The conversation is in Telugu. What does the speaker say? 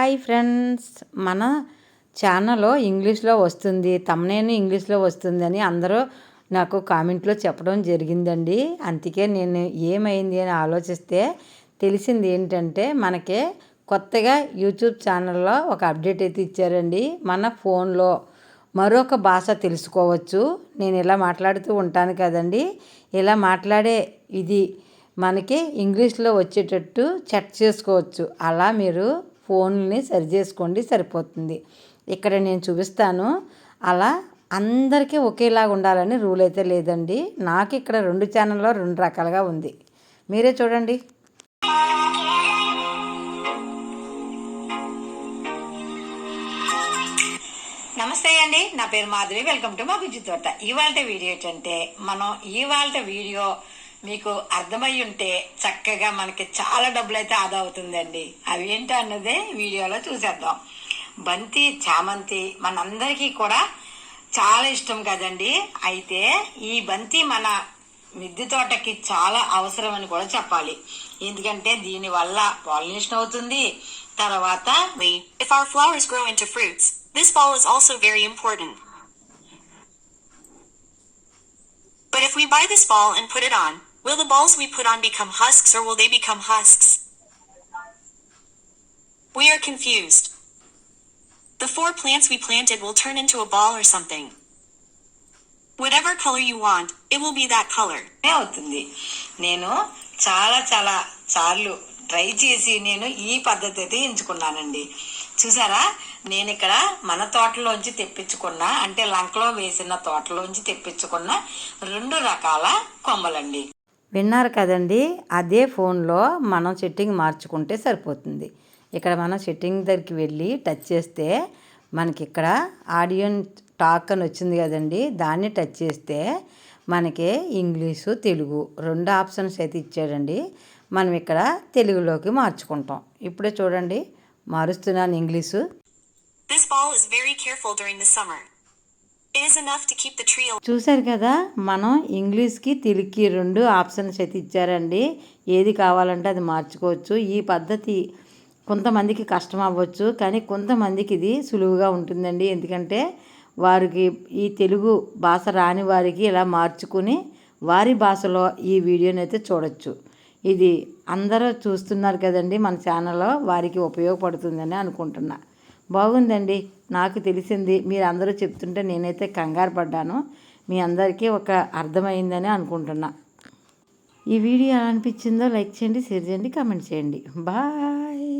హాయ్ ఫ్రెండ్స్, మన ఛానల్లో ఇంగ్లీష్లో వస్తుంది, తమ్నేల్ ఇంగ్లీష్లో వస్తుందని అందరూ నాకు కామెంట్లో చెప్పడం జరిగిందండి. అందుకే నేను ఏమైంది అని ఆలోచిస్తే తెలిసింది ఏంటంటే, మనకి కొత్తగా యూట్యూబ్ ఛానల్లో ఒక అప్డేట్ అయితే ఇచ్చారండి. మన ఫోన్లో మరొక భాష తెలుసుకోవచ్చు. నేను ఇలా మాట్లాడుతూ ఉంటాను కదండి, ఇలా మాట్లాడే ఇది మనకి ఇంగ్లీష్లో వచ్చేటట్టు సెట్ చేసుకోవచ్చు. అలా మీరు ఫోన్ని సరి చేసుకోండి, సరిపోతుంది. ఇక్కడ నేను చూపిస్తాను. అలా అందరికీ ఒకేలాగా ఉండాలని రూల్ అయితే లేదండి. నాకు ఇక్కడ 2 ఛానల్లో 2 రకాలుగా ఉంది. మీరే చూడండి. నమస్తే అండి, నా పేరు మాధవి. వెల్కమ్ టు మా బుజ్జి తోట. ఇవాళ వీడియో ఏంటంటే, మనం ఇవాళ వీడియో మీకు అర్థమై ఉంటే చక్కగా మనకి చాలా డబ్బులు అయితే ఆదా అవుతుందండి. అవి ఏంటో అన్నదే వీడియోలో చూసేద్దాం. బంతి, చామంతి మనందరికీ కూడా చాలా ఇష్టం కదండి. అయితే ఈ బంతి మన మిద్దె తోటకి చాలా అవసరం అని కూడా చెప్పాలి. ఎందుకంటే దీని వల్ల పాలినేషన్ అవుతుంది. తర్వాత if our flowers grow into fruits, this ball is also very important. But if we buy this ball and put it on, will the balls we put on become husks or will they become husks? We are confused. The 4 plants we planted will turn into a ball or something. Whatever color you want, it will be that color. అవుతుంది. నేను చాలా సార్లు ట్రై చేసి నేను ఈ పద్ధతి అయితే ఎంచుకున్నానండి. చూసారా, నేను ఇక్కడ మన తోటలోంచి తెప్పించుకున్న, అంటే లంకలో వేసిన తోటలోంచి తెప్పించుకున్న 2 రకాల కొమ్మలండి. విన్నారు కదండి. అదే ఫోన్లో మనం సెట్టింగ్ మార్చుకుంటే సరిపోతుంది. ఇక్కడ మనం సెట్టింగ్ దగ్గరికి వెళ్ళి టచ్ చేస్తే మనకి ఇక్కడ ఆడియో టాక్ అని వచ్చింది కదండి, దాన్ని టచ్ చేస్తే మనకి ఇంగ్లీషు, తెలుగు 2 ఆప్షన్స్ అయితే ఇచ్చాడండి. మనం ఇక్కడ తెలుగులోకి మార్చుకుంటాం. ఇప్పుడే చూడండి, మారుస్తున్నాను English. This ball is very careful during the summer. It is enough to keep the tree alive. చూశారు కదా, మనం ఇంగ్లీష్కి, తెలుగుకి 2 ఆప్షన్స్ అయితే ఇచ్చారండి. ఏది కావాలంటే అది మార్చుకోవచ్చు. ఈ పద్ధతి కొంతమందికి కష్టం అవ్వచ్చు, కానీ కొంతమందికి ఇది సులువుగా ఉంటుందండి. ఎందుకంటే వారికి ఈ తెలుగు భాష రాని వారికి ఇలా మార్చుకుని వారి భాషలో ఈ వీడియోని అయితే చూడొచ్చు. ఇది అందరూ చూస్తున్నారు కదండి మన ఛానల్లో, వారికి ఉపయోగపడుతుందని అనుకుంటున్నా. బాగుందండి, నాకు తెలిసింది. మీరు అందరూ చెప్తుంటే నేనైతే కంగారు పడ్డాను. మీ అందరికీ ఒక అర్థమైందని అనుకుంటున్నా. ఈ వీడియో ఎలా అనిపించిందో లైక్ చేయండి, షేర్ చేయండి, కామెంట్ చేయండి. బాయ్.